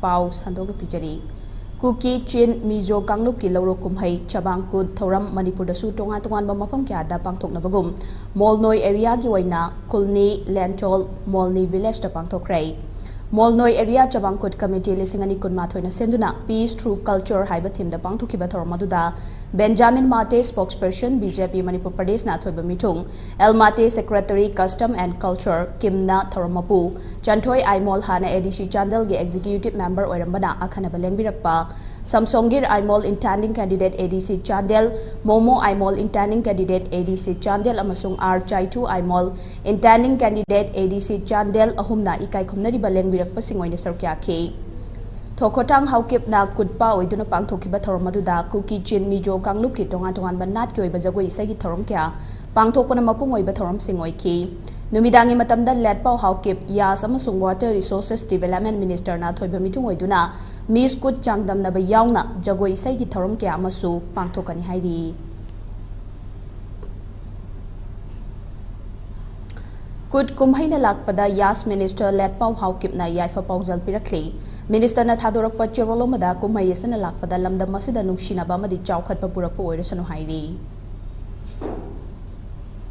pau sandok pijari Kuki Chin Mizo Jatigi Lourok Kumhei Kut Thoram Manipur da su tongan Mafam Kayada Pangthokhre bagum Molnoi area gi oina Kulni Lentol Molni village da Pangthokhre Molnoi area Kut committee lisingani kunmathoina senduna peace through culture haiba theme da Pangthokhiba thormaduda Benjamin Mate spokesperson BJP Manipur Pradesh na thoiba mitung El Mate secretary custom and culture Kimna Thormapu Chanthoi Aimol Hana ADC Chandel gi executive member oirambana akhana balengbirakpa Samsongir Aimol intending candidate ADC Chandel Momo Aimol intending candidate ADC Chandel amasung R Chaitu Aimol intending candidate ADC Chandel ahumna ikai khumnari balengbirakpa singoina sarkya ke Thokotang haukip na kutpa oiduna pangthokhiba thormaduda Kuki Chin Mizo Kangluk ki tongan banat ki oiba jagoi isai gi thorom kya pangthokpana mapung oiba thorom singoi ki Numidangi matamda letpau haukip Yas amasung Water Resources Development Minister na thoiba mitung oiduna Miss Kut Changdam na ba yauna jagoi isai gi thorom kya amasu pangthokani hairi Kut Kumhei na lakpada Yas Minister letpau haukip na yaifa paujal pirakli Minister na Thadorak Pachirolomada Kumhei sana lakpada lamda masida nungshina ba madi chawkhat pa purakpo oirasanu hairi